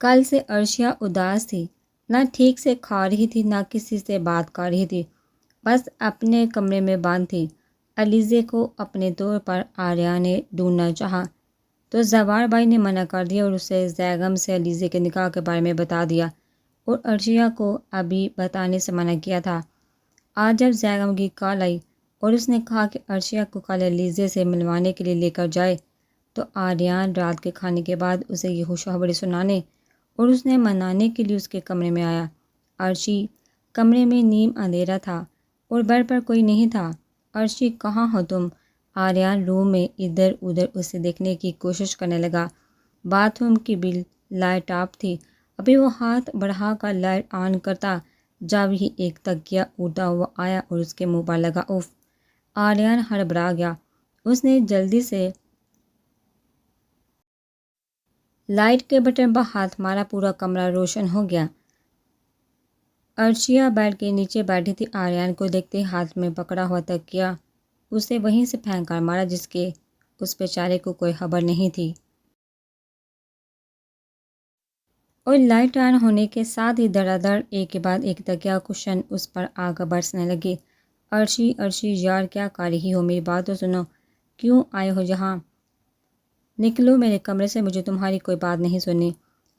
کل سے عرشیہ اداس تھی، نہ ٹھیک سے کھا رہی تھی نہ کسی سے بات کر رہی تھی، بس اپنے کمرے میں بند تھی۔ علیزے کو اپنے طور پر آریہ نے ڈھونڈنا چاہا تو زوار بھائی نے منع کر دیا اور اسے زیغم سے علیزے کے نکاح کے بارے میں بتا دیا، اور عرشیہ کو ابھی بتانے سے منع کیا تھا۔ آج جب زیغم کی کال آئی اور اس نے کہا کہ عرشیہ کو کل علیزے سے ملوانے کے لیے لے کر جائے، تو آریان رات کے کھانے کے بعد اسے یہ خوشخبری سنانے اور اس نے منانے کے لیے اس کے کمرے میں آیا۔ عرشی کمرے میں نیم اندھیرا تھا اور بیڈ پر کوئی نہیں تھا۔ عرشی کہاں ہو تم؟ آریان روم میں ادھر ادھر اسے دیکھنے کی کوشش کرنے لگا۔ باتھ روم کی بل لائٹ آف تھی۔ ابھی وہ ہاتھ بڑھا کر لائٹ آن کرتا جب ہی ایک تکیہ اڑتا ہوا آیا اور اس کے منہ پر لگا۔ اف! آریان ہڑبڑا گیا۔ اس نے جلدی سے لائٹ کے بٹن پر ہاتھ مارا، پورا کمرہ روشن ہو گیا۔ عرشیہ بیڈ کے نیچے بیٹھی تھی۔ آریان کو دیکھتے ہاتھ میں پکڑا ہوا تکیہ اسے وہیں سے پھینک کر مارا جس کے اس بیچارے کو کوئی خبر نہیں تھی، اور لائٹ آن ہونے کے ساتھ ہی دھڑا دھڑ ایک کے بعد ایک تکیہ کشن اس پر آ کر برسنے لگے۔ عرشی عرشی یار کیا کر رہی ہو؟ میری بات تو سنو، کیوں آئے ہو یہاں؟ نکلو میرے کمرے سے، مجھے تمہاری کوئی بات نہیں سننی۔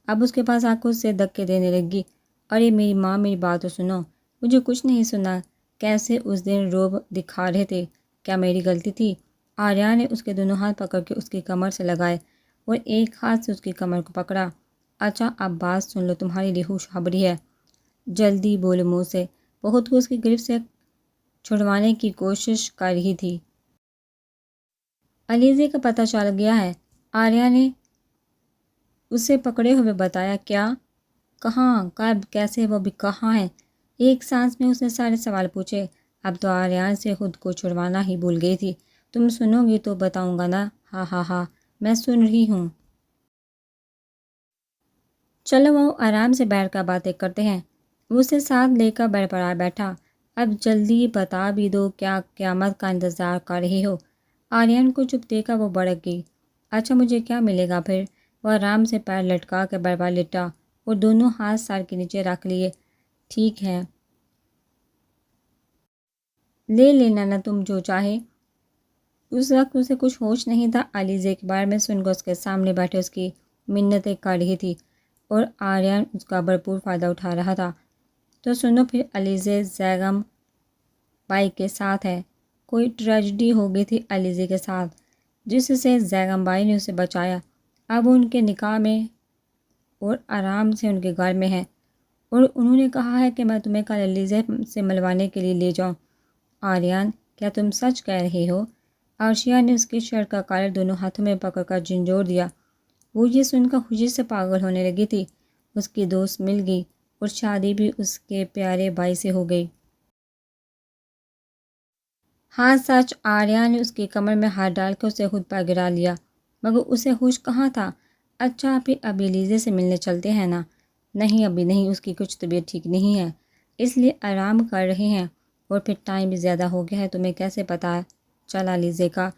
اب اس کے پاس آنکھوں سے دھکے دینے لگی۔ ارے میری ماں، میری بات تو سنو، مجھے کچھ نہیں سنا۔ کیسے اس دن روب دکھا رہے تھے، کیا میری غلطی تھی؟ آریہ نے اس کے دونوں ہاتھ پکڑ کے اس کی کمر سے لگائے اور ایک ہاتھ سے اس کی کمر کو پکڑا۔ اچھا اب بات سن لو، تمہاری لیے خوشخبری ہے، جلدی بولو منہ سے۔ بہت کو اس کی گرفت سے چھڑوانے کی کوشش کر رہی تھی۔ علیزے کا پتہ چل گیا ہے، آریہ نے اسے پکڑے ہوئے بتایا۔ کیا؟ کہاں؟ کب؟ کیسے؟ وہ بھی کہاں ہے؟ ایک سانس میں اس نے سارے سوال پوچھے۔ اب تو آریان سے خود کو چھڑوانا ہی بھول گئی تھی۔ تم سنو گی تو بتاؤں گا نا؟ ہاں ہاں ہاں میں سن رہی ہوں۔ چلو وہ آرام سے بیٹھ کر باتیں کرتے ہیں۔ وہ اسے ساتھ لے کر بیڈ پر آ بیٹھا۔ اب جلدی بتا بھی دو، کیا قیامت کا انتظار کر رہے ہو؟ آریان کو چپ دیکھا وہ بھڑک گئی۔ اچھا مجھے کیا ملے گا پھر؟ وہ آرام سے پیر لٹکا کے بیڈ پر لیٹا اور دونوں ہاتھ سر کے نیچے رکھ لیے۔ ٹھیک ہے، لے لینا نا تم جو چاہے۔ اس وقت اسے کچھ ہوش نہیں تھا۔ علیزے کے بارے میں سن کر اس کے سامنے بیٹھے اس کی منتیں کر رہی تھی اور آریان اس کا بھرپور فائدہ اٹھا رہا تھا۔ تو سنو پھر، علیزے زیغم بھائی کے ساتھ ہے۔ کوئی ٹریجڈی ہو گئی تھی علیزے کے ساتھ جس سے زیغم بھائی نے اسے بچایا۔ اب ان کے نکاح میں اور آرام سے ان کے گھر میں ہے، اور انہوں نے کہا ہے کہ میں تمہیں کل علیزے سے ملوانے کے لیے لے جاؤں۔ آریان کیا تم سچ کہہ رہے ہو؟ عرشیہ نے اس کی شرٹ کا کالر دونوں ہاتھوں میں پکڑ کر جھنجھوڑ دیا۔ وہ یہ سن کر خوشی سے پاگل ہونے لگی تھی۔ اس کی دوست مل گئی اور شادی بھی اس کے پیارے بھائی سے ہو گئی۔ ہاں سچ، آریہ نے اس کی کمر میں ہاتھ ڈال کے اسے خود پر گرا لیا۔ مگر اسے ہوش کہاں تھا؟ اچھا پھر ابھی علیزے سے ملنے چلتے ہیں نا؟ نہیں ابھی نہیں، اس کی کچھ طبیعت ٹھیک نہیں ہے، اس لیے آرام کر رہے ہیں، اور پھر ٹائم بھی زیادہ ہو گیا ہے۔ تمہیں کیسے پتہ چلا علیزے کا؟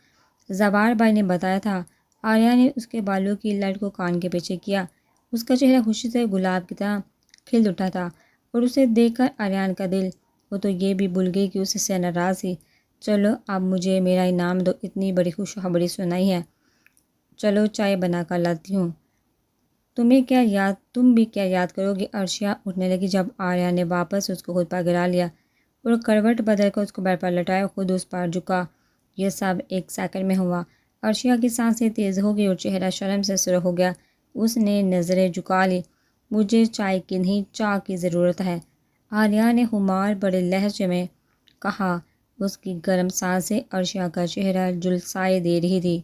زوار بھائی نے بتایا تھا۔ آریہ نے اس کے بالوں کی لٹ کو کان کے پیچھے کیا۔ اس کا چہرہ خوشی سے گلاب کی طرح کھل اٹھا تھا، اور اسے دیکھ کر آریان کا دل، وہ تو یہ بھی بھول گئی کہ اس سے ناراض تھی۔ چلو اب مجھے میرا انعام دو، اتنی بڑی خوشخبری سنائی ہے۔ چلو چائے بنا کر لاتی ہوں، تم بھی کیا یاد کرو گے؟ عرشیہ اٹھنے لگی جب آریہ نے واپس اس کو خود پر گرا لیا اور کروٹ بدل کر اس کو بیڈ پر لٹایا، خود اس پر جھکا۔ یہ سب ایک سیکنڈ میں ہوا۔ عرشیہ کی سانسیں تیز ہو گئی اور چہرہ شرم سے سرخ ہو گیا۔ اس نے نظریں جھکا لی۔ مجھے چائے کی نہیں، چاہ کی ضرورت ہے، آریہ نے خمار بڑے لہجے میں کہا۔ اس کی گرم سانسیں عرشیہ کا چہرہ جھلسائے دے رہی تھی۔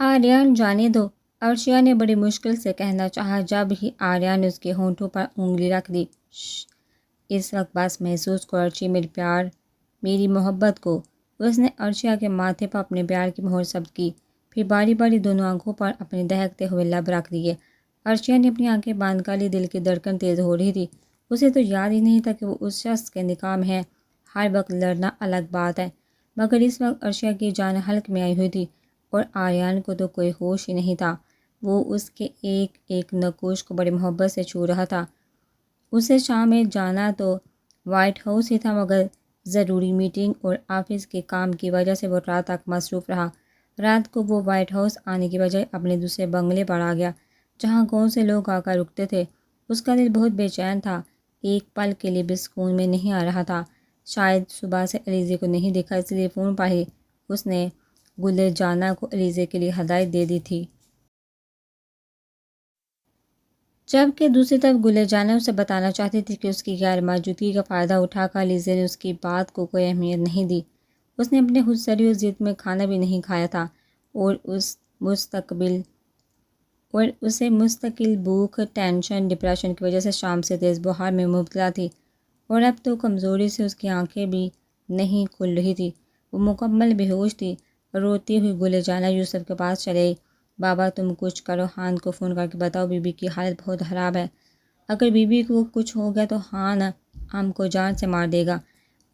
آریان جانے دو، عرشیہ نے بڑی مشکل سے کہنا چاہا جب ہی آریہ نے اس کے ہونٹوں پر انگلی رکھ دی۔ شش، اس وقت بس محسوس کرو عرشی، میری پیار، میری محبت کو۔ اس نے عرشیہ کے ماتھے پر اپنے پیار کی مہر ثبت کی، پھر باری باری دونوں آنکھوں پر اپنے دہکتے ہوئے لب رکھ دیے۔ عرشیہ نے اپنی آنکھیں بند کر لی، دل کی دھڑکن تیز ہو رہی تھی۔ اسے تو یاد ہی نہیں تھا کہ وہ اس شخص کے نکاح میں ہے۔ ہر وقت لڑنا الگ بات ہے، مگر اس وقت عرشیہ کی جان حلق میں آئی ہوئی تھی، اور آریان کو تو کوئی ہوش ہی نہیں تھا۔ وہ اس کے ایک ایک نقوش کو بڑی محبت سے چھو رہا تھا۔ اسے شام میں جانا تو وائٹ ہاؤس ہی تھا، مگر ضروری میٹنگ اور آفس کے کام کی وجہ سے وہ رات تک مصروف رہا۔ رات کو وہ وائٹ ہاؤس آنے کی بجائے اپنے دوسرے بنگلے پر آ گیا، جہاں کون سے لوگ آ کر رکتے تھے۔ اس کا دل بہت بے چین تھا، ایک پل کے لیے بھی سکون میں نہیں آ رہا تھا۔ شاید صبح سے علیزے کو نہیں دیکھا، اس لیے فون پر ہی اس نے گل جانا کو علیزے کے لیے ہدایت دے دی تھی۔ جبکہ دوسری طرف گل جانا اسے بتانا چاہتی تھی کہ اس کی غیر موجودگی کا فائدہ اٹھا کر علیزے نے اس کی بات کو کوئی اہمیت نہیں دی۔ اس نے اپنے خودسری اور ضد میں کھانا بھی نہیں کھایا تھا اور اسے مستقل بھوک، ٹینشن، ڈپریشن کی وجہ سے شام سے تیز بخار میں مبتلا تھی، اور اب تو کمزوری سے اس کی آنکھیں بھی نہیں کھل رہی تھی۔ وہ مکمل بے ہوش تھی۔ روتی ہوئی گل جانا یوسف کے پاس چلے گئی۔ بابا تم کچھ کرو، ہان کو فون کر کے بتاؤ بی بی کی حالت بہت خراب ہے، اگر بی بی کو کچھ ہو گیا تو ہان ہم کو جان سے مار دے گا۔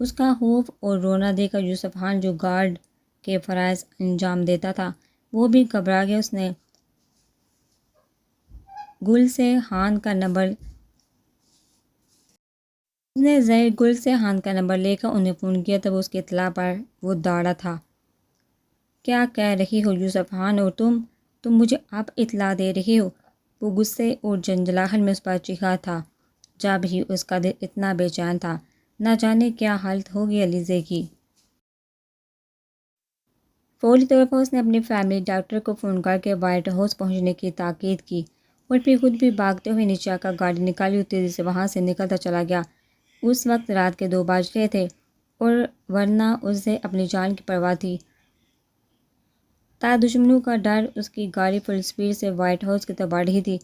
اس کا خوف اور رونا دیکھ کر یوسف خان جو گارڈ کے فرائض انجام دیتا تھا وہ بھی گھبرا گیا۔ اس نے گل سے ہان کا نمبر لے کر انہیں فون کیا، تب اس کی اطلاع پر وہ داڑا تھا۔ کیا کہہ رہی ہو یوسف خان، اور تم مجھے اب اطلاع دے رہی ہو؟ وہ غصے اور جنجلاہٹ میں اس پر چیخا تھا۔ جب ہی اس کا دل اتنا بے چین تھا، نہ جانے کیا حالت ہوگی علیزے کی۔ فوری طور پر اس نے اپنی فیملی ڈاکٹر کو فون کر کے وائٹ ہاؤس پہنچنے کی تاکید کی، اور پھر خود بھی بھاگتے ہوئے نیچے آ کر گاڑی نکالی اور تیزی سے وہاں سے نکلتا چلا گیا۔ اس وقت رات کے 2 بج رہے تھے، اور ورنہ اسے اپنی جان کی پرواہ تھی۔ تا دشمنوں کا ڈر اس کی گاڑی فل سپیڈ سے وائٹ ہاؤس کی طرف بڑھ رہی تھی۔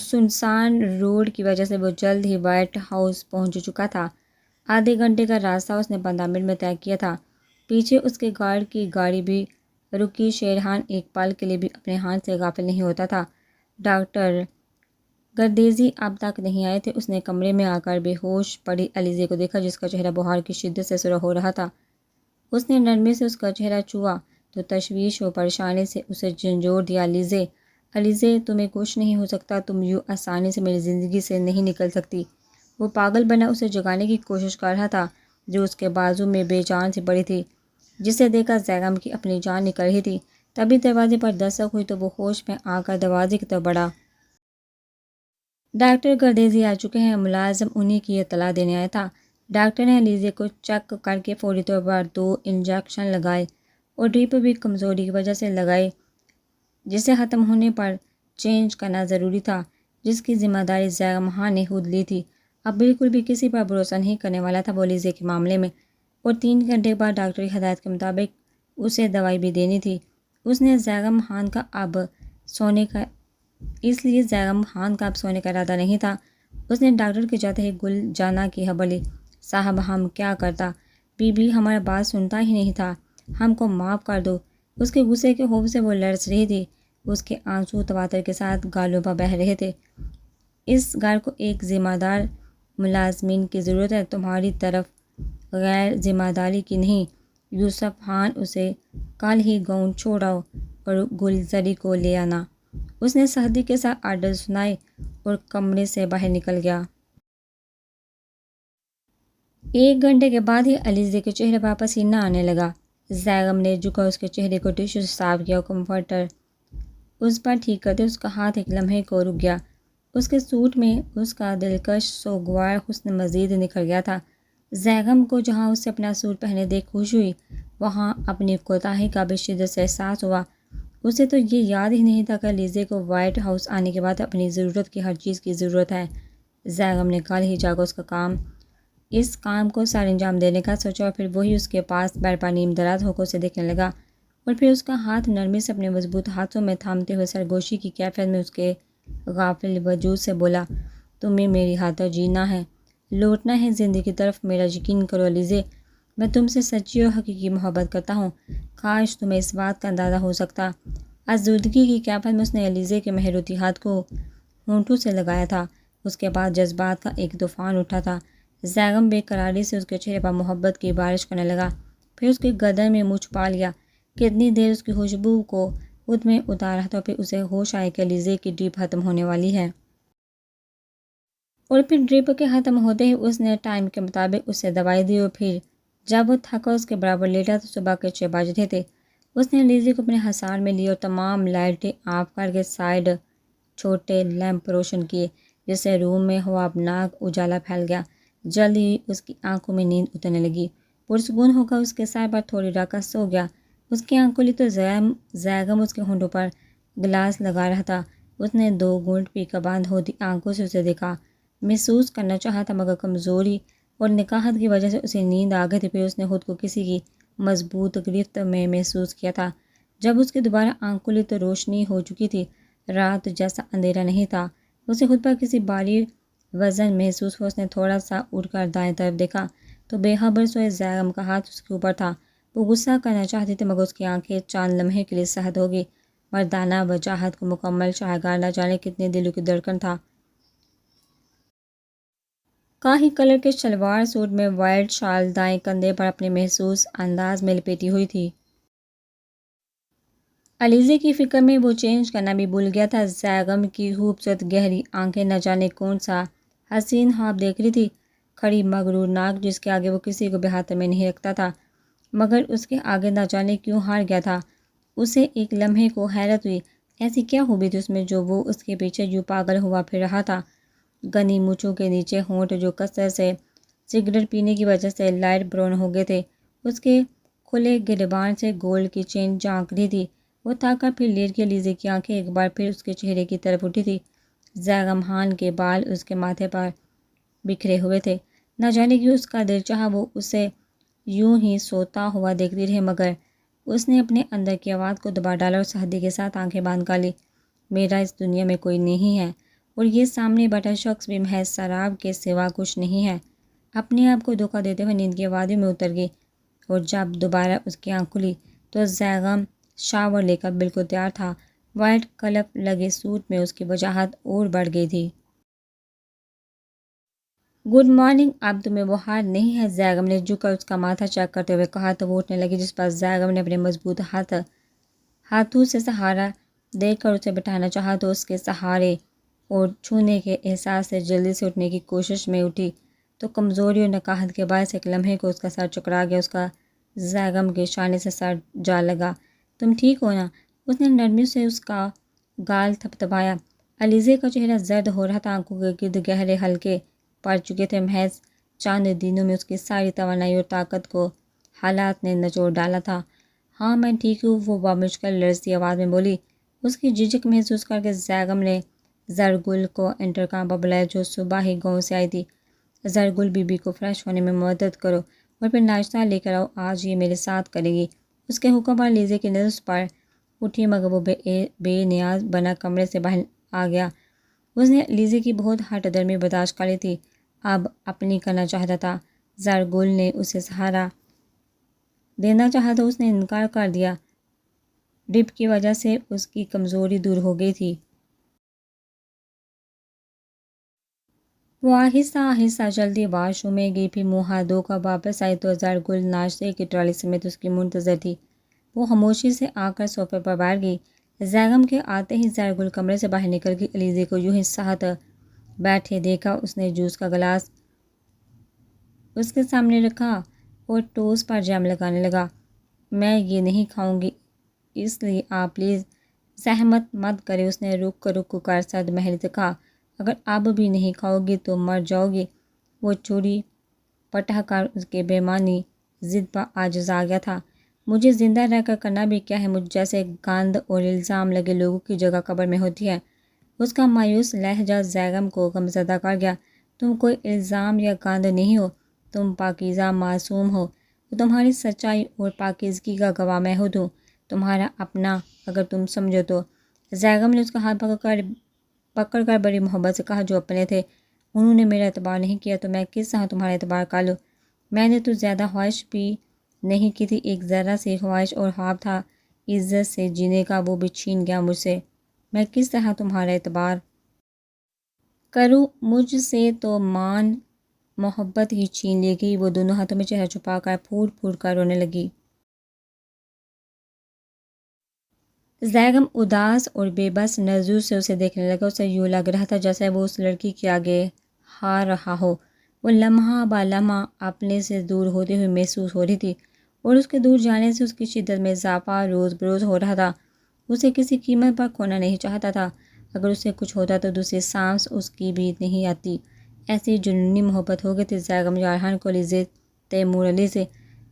سنسان روڈ کی وجہ سے وہ جلد ہی وائٹ ہاؤس پہنچ چکا تھا۔ آدھے گھنٹے کا راستہ اس نے 15 منٹ میں طے کیا تھا۔ پیچھے اس کے گارڈ کی گاڑی بھی رکی۔ شیرحان ایک پل کے لیے بھی اپنے ہاتھ سے غافل نہیں ہوتا تھا۔ ڈاکٹر گردیزی اب تک نہیں آئے تھے۔ اس نے کمرے میں آ کر بے ہوش پڑی علیزے کو دیکھا، جس کا چہرہ بخار کی شدت سے سرخ ہو رہا تھا۔ اس نے نرمی سے اس کا چہرہ چھوا تو تشویش و پریشانی سے اسے جھنجھوڑ دیا۔ علیزے تمہیں کچھ نہیں ہو سکتا، تم یوں آسانی سے میری زندگی سے نہیں نکل سکتی۔ وہ پاگل بنا اسے جگانے کی کوشش کر رہا تھا، جو اس کے بازو میں بے جان سی پڑی تھی، جسے دیکھ کر زیغم کی اپنی جان نکل رہی تھی۔ تبھی دروازے پر دستک ہوئی تو وہ ہوش میں آ کر دروازے کی طرف بڑھا۔ ڈاکٹر گردیزی آ چکے ہیں، ملازم انہی کی اطلاع دینے آیا تھا۔ ڈاکٹر نے علیزے کو چیک کر کے فوری طور پر 2 انجیکشن لگائے، اور ڈرپ بھی کمزوری کی وجہ سے لگائی، جسے ختم ہونے پر چینج کرنا ضروری تھا، جس کی ذمہ داری زیغم خان نے خود لی تھی۔ اب بالکل بھی کسی پر بھروسہ نہیں کرنے والا تھا وہ علیزے کے معاملے میں، اور 3 گھنٹے بعد ڈاکٹر کی ہدایت کے مطابق اسے دوائی بھی دینی تھی۔ اس لیے زیغم خان کا اب سونے کا ارادہ نہیں تھا۔ اس نے ڈاکٹر کے جاتے ہی گل جانا کی خبر لی۔ صاحب ہم کیا کرتا، بی بی ہمارا بات سنتا ہی نہیں تھا، ہم کو معاف کر دو۔ اس کے غصے کے خوف سے وہ لرز رہی تھی، اس کے آنسو تواتر کے ساتھ گالوں پر بہہ رہے تھے۔ اس گھر کو ایک ذمہ دار ملازمین کی ضرورت ہے، تمہاری طرف غیر ذمہ داری کی نہیں۔ یوسف خان اسے کل ہی گاؤں چھوڑاؤ اور گلزری کو لے آنا۔ اس نے سختی کے ساتھ آرڈر سنائے اور کمرے سے باہر نکل گیا۔ 1 گھنٹے کے بعد ہی علیزے کے چہرے پر پسینہ آنے لگا۔ زیغم نے جھک کر اس کے چہرے کو ٹشو سے صاف کیا اور کمفرٹر اس پر ٹھیک کرتے اس کا ہاتھ ایک لمحے کو رک گیا۔ اس کے سوٹ میں اس کا دلکش سوگوار حسن مزید نکھر گیا تھا۔ زیغم کو جہاں اس سے اپنا سوٹ پہنے دیکھ خوشی ہوئی، وہاں اپنی کوتاہی کا بھی شدت سے احساس ہوا۔ اسے تو یہ یاد ہی نہیں تھا کہ علیزے کو وائٹ ہاؤس آنے کے بعد اپنی ضرورت کی ہر چیز کی ضرورت ہے۔ زیغم نے کل ہی جا کر اس کام کو سر انجام دینے کا سوچا، اور پھر وہی اس کے پاس بیٹھ پر نیم دراز ہو کر اسے دیکھنے لگا، اور پھر اس کا ہاتھ نرمی سے اپنے مضبوط ہاتھوں میں تھامتے ہوئے سرگوشی کی کیفیت میں اس کے غافل وجود سے بولا، تمہیں میری خاطر جینا ہے، لوٹنا ہے زندگی کی طرف۔ میرا یقین کرو علیزے، میں تم سے سچی اور حقیقی محبت کرتا ہوں، کاش تمہیں اس بات کا اندازہ ہو سکتا۔ آزردگی کی کیفیت میں اس نے علیزے کے مہروتی ہاتھ کو ہونٹوں سے لگایا تھا۔ اس کے بعد جذبات کا ایک طوفان اٹھا تھا۔ زیغم بے قراری سے اس کے چہرے پر محبت کی بارش کرنے لگا، پھر اس کے گردن میں منہ چھپا لیا۔ کتنی دیر اس کی خوشبو کو خود میں اتارا تو پھر اسے ہوش آئے کہ علیزے کی ڈرپ ختم ہونے والی ہے، اور پھر ڈرپ کے ختم ہوتے ہی اس نے ٹائم کے مطابق اسے دوائی دی، اور پھر جب وہ تھکا اس کے برابر لیٹا تو صبح کے 6 بج رہے تھے۔ اس نے علیزے کو اپنے حصار میں لیا اور تمام لائٹیں آف کر کے سائڈ چھوٹے لیمپ روشن کیے، جس سے روم میں خوابناک اجالا پھیل گیا۔ جلدی ہی اس کی آنکھوں میں نیند اترنے لگی، پرسکون ہو کر اس کے سر پر تھوڑی رکھ سو گیا۔ اس کی آنکھ کھلی تو زیغم اس کے ہونٹوں پر گلاس لگا رہا تھا۔ اس نے 2 گھونٹ پی کر بند ہوتی آنکھوں سے اسے دیکھا، محسوس کرنا چاہا تھا، مگر کمزوری اور نکاہت کی وجہ سے اسے نیند آ گئی تھی۔ پھر اس نے خود کو کسی کی مضبوط گرفت میں محسوس کیا تھا۔ جب اس کی دوبارہ آنکھ کھلی تو روشنی ہو چکی تھی، رات جیسا اندھیرا نہیں تھا۔ اسے خود پر کسی بھاری وزن محسوس ہوا۔ اس نے تھوڑا سا اٹھ کر دائیں طرف دیکھا تو بے خبر سوئے زیغم کا ہاتھ اس کے اوپر تھا۔ وہ غصہ کرنا چاہتی تھی، مگر اس کی آنکھیں چند لمحے کے لیے سہد ہو گئی۔ مردانہ وجاہت کو مکمل شاہکار، نہ جانے کتنے دلوں کی دھڑکن تھا۔ کاہی کلر کے شلوار سوٹ میں وائٹ شال دائیں کندھے پر اپنے محسوس انداز میں لپیٹی ہوئی تھی۔ علیزے کی فکر میں وہ چینج کرنا بھی بھول گیا تھا۔ زیغم کی خوبصورت گہری آنکھیں نہ جانے کون سا حسین خواب دیکھ رہی تھی، کھڑی مغرور ناک جس کے آگے وہ کسی کو بھی ہاتھ میں نہیں رکھتا تھا، مگر اس کے آگے نہ جانے کیوں ہار گیا تھا۔ اسے ایک لمحے کو حیرت ہوئی، ایسی کیا خوبی تھی اس میں جو وہ اس کے پیچھے یوں پاگل ہوا پھر رہا تھا۔ گھنی مونچھوں کے نیچے ہونٹ جو کثرت سے سگریٹ پینے کی وجہ سے لائٹ براؤن ہو گئے تھے، اس کے کھلے گریبان سے گولڈ کی چین جھانک رہی تھی۔ وہ تھک کر پھر لیٹ گئی۔ علیزے کی آنکھیں ایک بار پھر اس کے چہرے کی طرف اٹھی تھی۔ زیغم خان کے بال اس کے ماتھے پر بکھرے ہوئے تھے۔ نہ جانے کیوں اس کا دل چاہا وہ اسے یوں ہی سوتا ہوا دیکھتی رہے، مگر اس نے اپنے اندر کی آواز کو دبا ڈالا اور سختی کے ساتھ آنکھیں بند کر لی۔ میرا اس دنیا میں کوئی نہیں ہے، اور یہ سامنے بیٹھا شخص بھی محض سراب کے سوا کچھ نہیں ہے۔ اپنے آپ کو دھوکہ دیتے ہوئے نیند کی وادیوں میں اتر گئی، اور جب دوبارہ اس کی آنکھ کھلی تو زیغم شاور لے کر بالکل تیار تھا۔ وائٹ کلف لگے سوٹ میں اس کی وجاہت اور بڑھ گئی تھی۔ گڈ مارننگ، اب تمہیں بخار نہیں ہے؟ زیغم نے جھک کر اس کا ماتھا چیک کرتے ہوئے کہا تو وہ اٹھنے لگی، جس پر زیغم نے اپنے مضبوط ہاتھوں سے سہارا دے کر اسے بٹھانا چاہا تو اس کے سہارے اور چھونے کے احساس سے جلدی سے اٹھنے کی کوشش میں اٹھی تو کمزوری اور نکاہت کے باعث ایک لمحے کو اس کا سر چکرا گیا۔ اس کا زیغم کے شانے سے سر جا لگا۔ تم ٹھیک ہو نا؟ اس نے نرمی سے اس کا گال تھپتھپایا۔ علیزے کا چہرہ زرد ہو رہا تھا، آنکھوں کے گرد گہرے حلقے پڑ چکے تھے۔ محض چند دنوں میں اس کی ساری توانائی اور طاقت کو حالات نے نچوڑ ڈالا تھا۔ ہاں میں ٹھیک ہوں، وہ بمشکل لرزتی آواز میں بولی۔ اس کی جھجک محسوس کر کے زیغم نے زرگل کو انٹرکام پر بلایا، جو صبح ہی گاؤں سے آئی تھی۔ زرگل بی بی کو فریش ہونے میں مدد کرو اور پھر ناشتہ لے کر آؤ، آج یہ میرے ساتھ کرے گی۔ اس کے حکم پر علیزے کی نظر اس پر اٹھی، مگر وہ بے نیاز بنا کمرے سے باہر آ گیا۔ اس نے علیزے کی بہت ہٹ درمی برداشت کر لی تھی، اب اپنی کرنا چاہتا تھا۔ زرگل نے اسے سہارا دینا چاہا تو اس نے انکار کر دیا۔ ڈرپ کی وجہ سے اس کی کمزوری دور ہو گئی تھی۔ وہ آہستہ آہستہ چلتی واش روم میں گئی، پھر منہ ہاتھ دھو کر واپس آئی تو زرگل ناشتے کی ٹرالی سمیت اس کی منتظر تھی۔ وہ خاموشی سے آ کر صوفے پر بیٹھ گئی۔ زیغم کے آتے ہی زرگل کمرے سے باہر نکل گئی۔ علیزے کو یوں ہی ساہت بیٹھے دیکھا، اس نے جوس کا گلاس اس کے سامنے رکھا اور ٹوسٹ پر جیم لگانے لگا۔ میں یہ نہیں کھاؤں گی، اس لیے آپ پلیز زحمت مت کریں، اس نے رک کر سرد محل سے کہا۔ اگر اب بھی نہیں کھاؤ گی تو مر جاؤ گی۔ وہ چوری پٹا کر اس کے بےمانی ضد پر عاجز آ گیا تھا۔ مجھے زندہ رہ کر کرنا بھی کیا ہے؟ مجھ جیسے گند اور الزام لگے لوگوں کی جگہ قبر میں ہوتی ہے۔ اس کا مایوس لہجہ زیغم کو غمزدہ کر گیا۔ تم کوئی الزام یا گند نہیں ہو، تم پاکیزہ معصوم ہو، تو تمہاری سچائی اور پاکیزگی کا گواہ میں خود ہوں، تمہارا اپنا، اگر تم سمجھو تو۔ زیغم نے اس کا ہاتھ پکڑ کر بڑی محبت سے کہا، جو اپنے تھے انہوں نے میرا اعتبار نہیں کیا تو میں کس طرح تمہارا اعتبار کر لوں؟ میں نے تو زیادہ خواہش بھی نہیں کی تھی، ایک ذرا سی خواہش اور خواب تھا عزت سے جینے کا، وہ بھی چھین گیا مجھ سے۔ میں کس طرح تمہارا اعتبار کروں؟ مجھ سے تو مان محبت ہی چھین لی گئی۔ وہ دونوں ہاتھوں میں چہرہ چھپا کر پھوٹ پھوٹ کر رونے لگی۔ زیغم اداس اور بے بس نظر سے اسے دیکھنے لگا۔ اسے یوں لگ رہا تھا جیسے وہ اس لڑکی کے آگے ہار رہا ہو۔ وہ لمحہ با لمحہ اپنے سے دور ہوتے ہوئے محسوس ہو رہی تھی اور اس کے دور جانے سے اس کی شدت میں اضافہ روز بروز ہو رہا تھا۔ اسے کسی قیمت پر کھونا نہیں چاہتا تھا۔ اگر اسے کچھ ہوتا تو دوسری سانس اس کی بھی نہیں آتی۔ ایسی جنونی محبت ہو گئی تھی زیغم یارحان کولی سے تیمور علی سے۔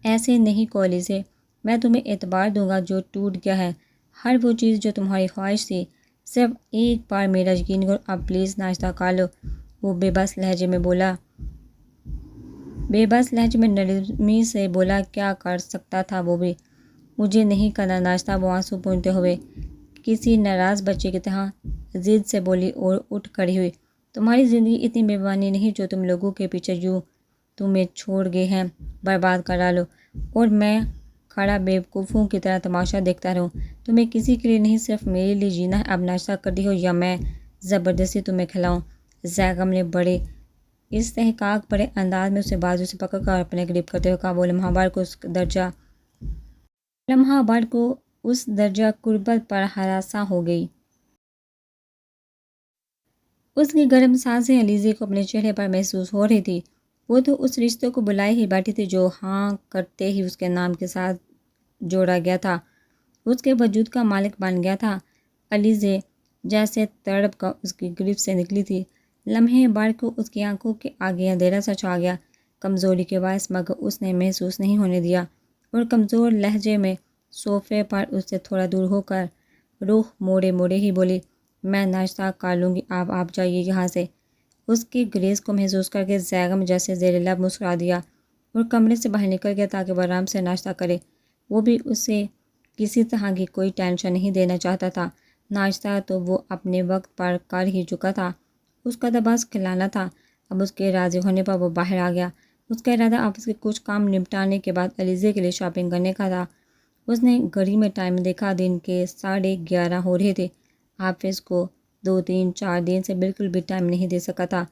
ایسے نہیں کولی سے، میں تمہیں اعتبار دوں گا جو ٹوٹ گیا ہے، ہر وہ چیز جو تمہاری خواہش تھی، صرف ایک بار میرا یقین کرو، اب پلیز ناشتہ کھا لو۔ وہ بے بس لہجے میں نرمی سے بولا، کیا کر سکتا تھا وہ بھی؟ مجھے نہیں کرنا ناشتہ، وہ آنسو پونچھتے ہوئے کسی ناراض بچے کی طرح ضد سے بولی اور اٹھ کھڑی ہوئی۔ تمہاری زندگی اتنی بے معنی نہیں جو تم لوگوں کے پیچھے یوں تمہیں چھوڑ گئے ہیں برباد کرا لو اور میں کھڑا بیوقوفوں کی طرح تماشا دیکھتا رہوں۔ تمہیں کسی کے لیے نہیں، صرف میرے لیے جینا ہے۔ اب ناشتہ کرتی ہو یا میں زبردستی تمہیں کھلاؤں؟ زیغم نے بڑے استحقاق بڑے انداز میں اسے بازو سے پکڑ کر اپنے قریب کرتے ہوئے کہا۔ وہ لمحہ بھر کو اس درجہ قربت پر ہراساں ہو گئی۔ اس کی گرم سانسیں علیزے کو اپنے چہرے پر محسوس ہو رہی تھی۔ وہ تو اس رشتے کو بلائے ہی بیٹھی تھی جو ہاں کرتے ہی اس کے نام کے ساتھ جوڑا گیا تھا، اس کے وجود کا مالک بن گیا تھا۔ علیزے جیسے تڑپ کر اس کی گرفت سے نکلی تھی، لمحے بھر کو اس کی آنکھوں کے آگے اندھیرا سا چھا گیا، کمزوری کے باعث، مگر اس نے محسوس نہیں ہونے دیا اور کمزور لہجے میں صوفے پر اس سے تھوڑا دور ہو کر رخ موڑے ہی بولی، میں ناشتہ کر لوں گی، آپ جائیے یہاں سے۔ اس کی گریز کو محسوس کر کے زیغم جیسے زیر لب مسکرا دیا اور کمرے سے باہر نکل گیا تاکہ وہ آرام سے ناشتہ کرے۔ وہ بھی اسے کسی طرح کی کوئی ٹینشن نہیں دینا چاہتا تھا۔ ناشتہ تو وہ اپنے وقت پر کر ہی چکا تھا، اس کا تو بس کھلانا تھا۔ اب اس کے راضی ہونے پر وہ باہر آ گیا۔ اس کا ارادہ آفس کے کچھ کام نمٹانے کے بعد علیزے کے لیے شاپنگ کرنے کا تھا۔ اس نے گھڑی میں ٹائم دیکھا، دن کے 11:30 ہو رہے تھے۔ آفس کو 2-4 دن سے بالکل بھی ٹائم نہیں دے سکا تھا۔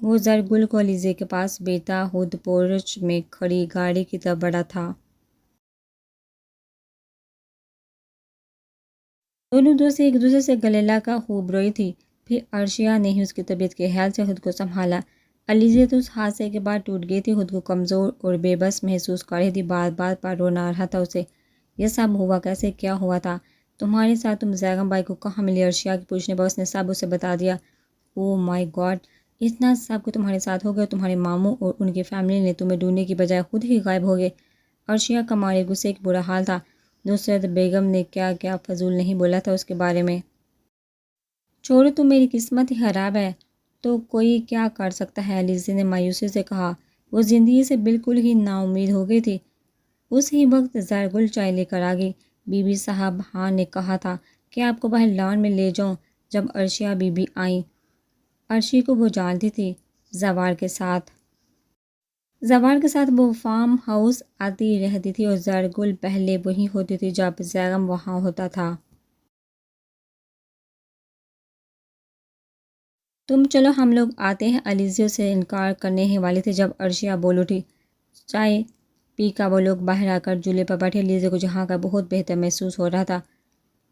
وہ زرگل کو علیزے کے پاس بیٹھا خود پورچ میں کھڑی گاڑی کی طرف بڑھا تھا۔ دونوں دوست ایک دوسرے سے گلے لگ کر خوب روئی تھی۔ پھر عرشیہ نے ہی اس کی طبیعت کے خیال سے خود کو سنبھالا۔ علیزے تو اس حادثے کے بعد ٹوٹ گئی تھی، خود کو کمزور اور بے بس محسوس کر رہی تھی، بات پر رونا آ رہا تھا اسے۔ یہ سب ہوا کیسے؟ کیا ہوا تھا تمہارے ساتھ؟ تم زیغم بھائی کو کہاں ملی؟ عرشیہ کے پوچھنے پر اس نے سب اسے بتا دیا۔ او مائی گاڈ، اتنا سب کچھ تمہارے ساتھ ہو گیا؟ تمہارے ماموں اور ان کی فیملی نے تمہیں ڈھونڈنے کی بجائے خود ہی غائب ہو گئے؟ عرشیہ کا مارے غصے کا برا حال تھا۔ نصرت بیگم نے کیا کیا فضول نہیں بولا تھا اس کے بارے میں۔ چھوڑو تم، میری قسمت ہی خراب ہے تو کوئی کیا کر سکتا ہے، علیزے نے مایوسی سے کہا۔ وہ زندگی سے بالکل ہی نا امید ہو گئی تھی۔ اس ہی وقت زرگل چائے لے کر آ گئی۔ بی بی صاحب ہاں نے کہا تھا کہ آپ کو باہر لان میں لے جاؤں۔ جب عرشیہ بی بی آئیں، عرشی کو وہ جانتی تھی، زوال کے ساتھ وہ فارم ہاؤس آتی رہتی تھی اور زرگل پہلے وہیں ہوتی تھی جب زیغم وہاں ہوتا تھا۔ تم چلو ہم لوگ آتے ہیں، علیزے سے انکار کرنے ہی والی تھی جب عرشیہ بول اٹھی۔ چائے پی کر وہ لوگ باہر آ کر جھولے پر بیٹھے۔ علیزے کو جہاں کا بہت بہتر محسوس ہو رہا تھا۔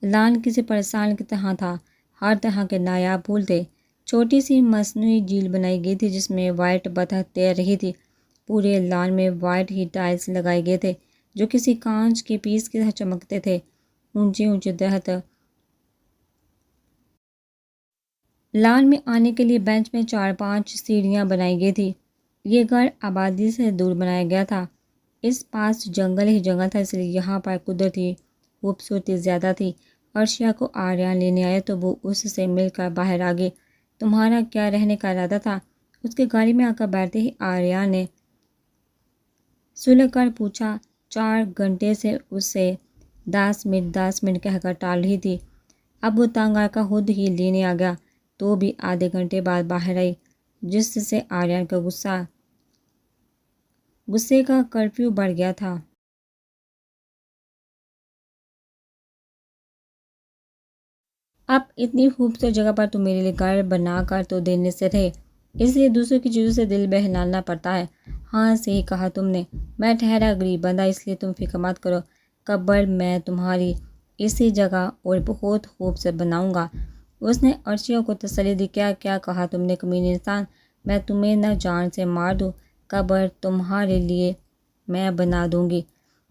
لان کسی پرستان کی طرح تھا، ہر طرح کے نایاب پھول تھے۔ چھوٹی سی مصنوعی جھیل بنائی گئی تھی جس میں وائٹ بطخ تیر رہی تھی۔ پورے لان میں وائٹ ہی ٹائلز لگائے گئے تھے جو کسی کانچ کے پیس کی طرح چمکتے تھے۔ اونچے درخت، لان میں آنے کے لیے بینچ میں 4-5 سیڑھیاں بنائی گئی تھی۔ یہ گھر آبادی سے دور بنایا گیا تھا۔ اس پاس جنگل ہی جنگل تھا، اس لیے یہاں پر قدرتی خوبصورتی زیادہ تھی۔ عرشیہ کو آریان لینے آیا تو وہ اس سے مل کر باہر آ گئی۔ تمہارا کیا رہنے کا ارادہ تھا؟ اس کے گاڑی میں آ کر بیٹھتے ہی آریان نے سلجھ کر پوچھا۔ 4 گھنٹے سے اسے 10 منٹ کہہ کر ٹال رہی تھی، اب وہ تنگ آ کر خود ہی لینے آ گیا تو بھی آدھے گھنٹے بعد باہر آئی، جس سے آریان کا غصے کا کرفیو بڑھ گیا تھا۔ اب اتنی خوبصورت جگہ پر تم میرے لیے گھر بنا کر تو دینے سے رہے، اس لیے دوسروں کی چیزوں سے دل بہلانا پڑتا ہے۔ ہاں صحیح کہا تم نے، میں ٹھہرا غریب بندہ، اس لیے تم فکر مت کرو، قبر میں تمہاری اسی جگہ اور بہت خوبصورت بناؤں گا۔ اس نے عرشیہ کو تسلی دی، کیا کیا کہا تم نے کمینے انسان، میں تمہیں نہ جان سے مار دوں، قبر تمہارے لیے میں بنا دوں گی۔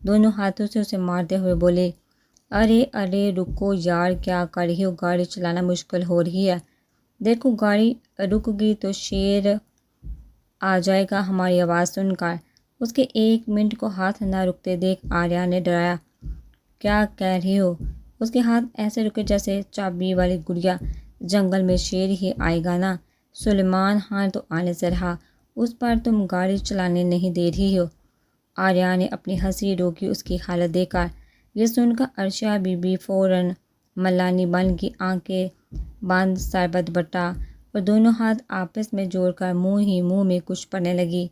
دونوں ہاتھوں سے اسے مارتے ہوئے بولے، ارے ارے رکو یار، کیا کر رہی ہو، گاڑی چلانا مشکل ہو رہی ہے، دیکھو گاڑی رک گئی تو شیر آ جائے گا ہماری آواز سن کر۔ اس کے ایک منٹ کو ہاتھ نہ رکتے دیکھ آریان نے ڈرایا، کیا کہہ رہی ہو؟ اس کے ہاتھ ایسے رکے جیسے چابی والی گڑیا، جنگل میں شیر ہی آئے گا نا؟ سلیمان خان تو آنے سے رہا، اس پر تم گاڑی چلانے نہیں دے رہی ہو۔ آریان نے اپنی ہنسی روکی اس کی حالت دیکھ کر۔ یہ سن کر عرشیہ بی بی فوراً ملانی بن کی آنکھیں بند سربت بٹا اور دونوں ہاتھ آپس میں جوڑ کر منہ ہی منہ میں کچھ پڑھنے لگی۔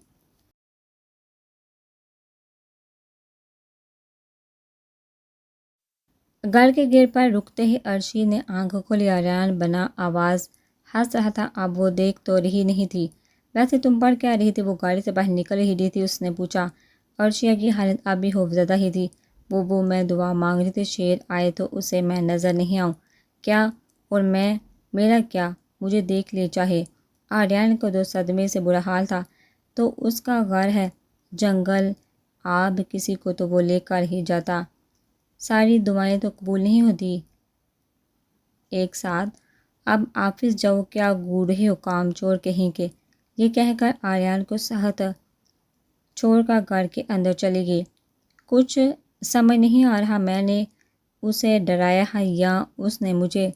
گھر کے گیٹ پر رکتے ہی عرشی نے آنکھوں کھولی، آریان بنا آواز ہنس رہا تھا، اب وہ دیکھ تو رہی نہیں تھی۔ ویسے تم پڑھ کیا رہی تھی؟ وہ گاڑی سے باہر نکل ہی رہی تھی، اس نے پوچھا۔ عرشیہ کی حالت اب بھی خوفزدہ ہی تھی۔ وہ میں دعا مانگ رہی تھی، شیر آئے تو اسے میں نظر نہیں آؤں کیا؟ اور میں، میرا کیا؟ مجھے دیکھ لے چاہے۔ آریان کو تو صدمے سے برا حال تھا، تو اس کا گھر ہے، جنگل، آب، کسی کو تو وہ لے کر ہی جاتا، ساری دعائیں تو قبول نہیں ہوتی ایک ساتھ۔ اب آفس جاؤ، کیا گھور رہے ہو کام چور کہیں کے؟ یہ کہہ کر آریان کو سخت چھوڑ کر گھر کے اندر چلی گئی۔ کچھ سمجھ نہیں آ رہا، میں نے اسے ڈرایا ہے یا اس نے مجھے؟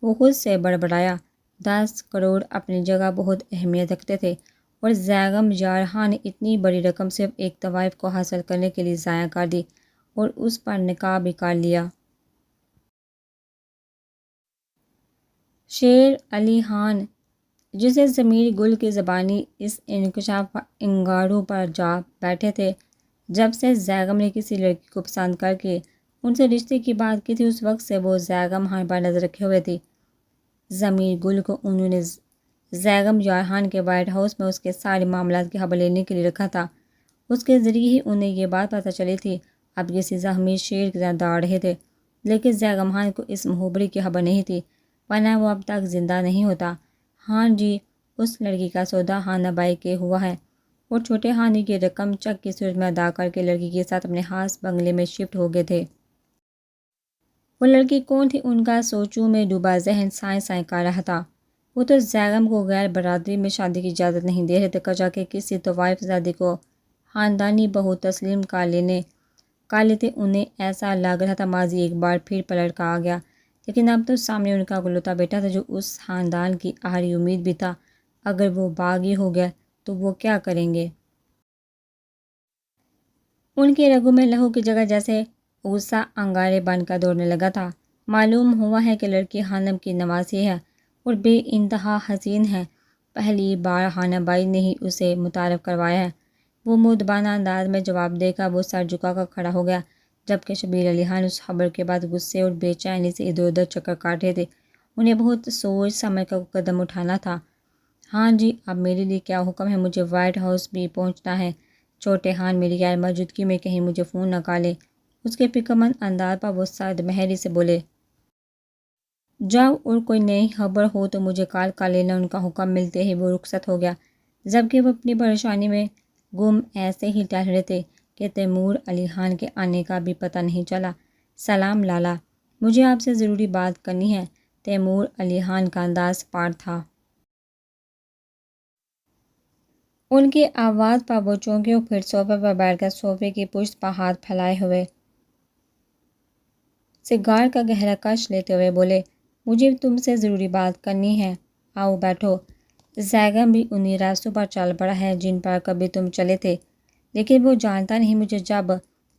وہ خود سے بڑبڑایا۔ 10 کروڑ اپنی جگہ بہت اہمیت رکھتے تھے، اور زیغم یارحا نے اتنی بڑی رقم صرف ایک طوائف کو حاصل کرنے کے لیے ضائع کر دی، اور اس پر نکاح بھی کر لیا۔ شیر علی خان، جسے ضمیر گل کی زبانی اس انکشاف انگاروں پر جا بیٹھے تھے جب سے زیغم نے کسی لڑکی کو پسند کر کے ان سے رشتے کی بات کی تھی، اس وقت سے وہ زیغم خان پر نظر رکھے ہوئے تھی۔ ضمیر گل کو انہوں نے زیغم یار خان کے وائٹ ہاؤس میں اس کے سارے معاملات کی خبر لینے کے لیے رکھا تھا، اس کے ذریعے ہی انہیں یہ بات پتہ چلی تھی۔ اب کسی زخمی شیر کی طرح دوڑ رہے تھے، لیکن زیغم خان کو اس مخبری کی خبر نہیں تھی، ورنہ وہ اب تک زندہ نہیں ہوتا۔ ہاں جی، اس لڑکی کا سودا خانہ بائی کے ہوا ہے، اور چھوٹے خانے کی رقم چیک کی صورت میں ادا کر کے لڑکی کے ساتھ اپنے خاص بنگلے میں شفٹ ہو گئے تھے۔ وہ لڑکی کون تھی؟ ان کا سوچوں میں ڈوبا ذہن سائیں سائیں کر رہا تھا۔ وہ تو زیغم کو غیر برادری میں شادی کی اجازت نہیں دے رہے تھے، کچا کہ کسی طوائف زادی کو خاندانی بہو تسلیم کر لیتے۔ انہیں ایسا لگ رہا تھا ماضی ایک بار پھر پلٹ کر آ گیا، لیکن اب تو سامنے ان کا اکلوتا بیٹا تھا جو اس خاندان کی آخری امید بھی تھا۔ اگر وہ باغی ہو گیا تو وہ کیا کریں گے؟ ان کے رگوں میں لہو کی جگہ جیسے غصہ انگارے بن کر دوڑنے لگا تھا۔ معلوم ہوا ہے کہ لڑکی خانم کی نواسی ہے اور بے انتہا حسین ہے، پہلی بار خانہ بائی نے ہی اسے متعارف کروایا ہے۔ وہ مؤدبانہ انداز میں جواب دے کر وہ سر جھکا کر کھڑا ہو گیا، جبکہ شبیر علی خان اس خبر کے بعد غصے اور بے چینی سے ادھر ادھر چکر کاٹ رہے تھے۔ انہیں بہت سوچ سمجھ کر قدم اٹھانا تھا۔ ہاں جی، اب میرے لیے کیا حکم ہے؟ مجھے وائٹ ہاؤس بھی پہنچنا ہے، چھوٹے خان میری غیر موجودگی میں کہیں مجھے فون نہ کر لیں۔ اس کے فکرمند انداز پر وہ سرد مہری سے بولے، جاؤ، اور کوئی نئی خبر ہو تو مجھے کال کر لینا۔ ان کا حکم ملتے ہی وہ رخصت ہو گیا، جبکہ وہ اپنی پریشانی میں گم ایسے ہی ٹہل رہے تھے کہ تیمور علی خان کے آنے کا بھی پتہ نہیں چلا۔ سلام لالا، مجھے آپ سے ضروری بات کرنی ہے۔ تیمور علی خان کا انداز سپاٹ تھا۔ ان کی آواز پر وہ چونکے اور پھر صوفے پر بیٹھ کر صوفے کی پشت پر ہاتھ پھیلائے ہوئے سگار کا گہرا کش لیتے ہوئے بولے، مجھے تم سے ضروری بات کرنی ہے، آؤ بیٹھو۔ زیغم بھی انہی راستوں پر چل پڑا ہے جن پر کبھی تم چلے تھے، لیکن وہ جانتا نہیں مجھے جب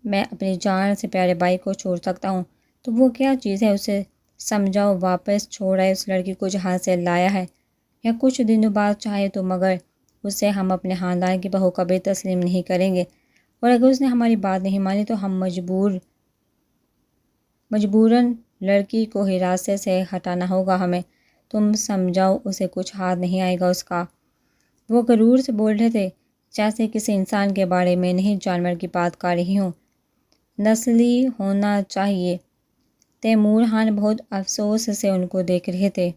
میں اپنی جان سے پیارے بھائی کو چھوڑ سکتا ہوں تو وہ کیا چیز ہے؟ اسے سمجھاؤ واپس چھوڑ آئے اس لڑکی کو جہاں سے لایا ہے، یا کچھ دنوں بعد چاہے تو، مگر اسے ہم اپنے خاندان کی بہو کبھی تسلیم نہیں کریں گے، اور اگر اس نے ہماری بات نہیں مانی تو ہم مجبوراً لڑکی کو حراست سے ہٹانا ہوگا ہمیں۔ تم سمجھاؤ اسے، کچھ ہاتھ نہیں آئے گا اس کا۔ وہ غرور سے بول رہے تھے، جیسے کسی انسان کے بارے میں نہیں جانور کی بات کر رہی ہوں۔ نسلی ہونا چاہیے، تیمور خان بہت افسوس سے ان کو دیکھ رہے تھے۔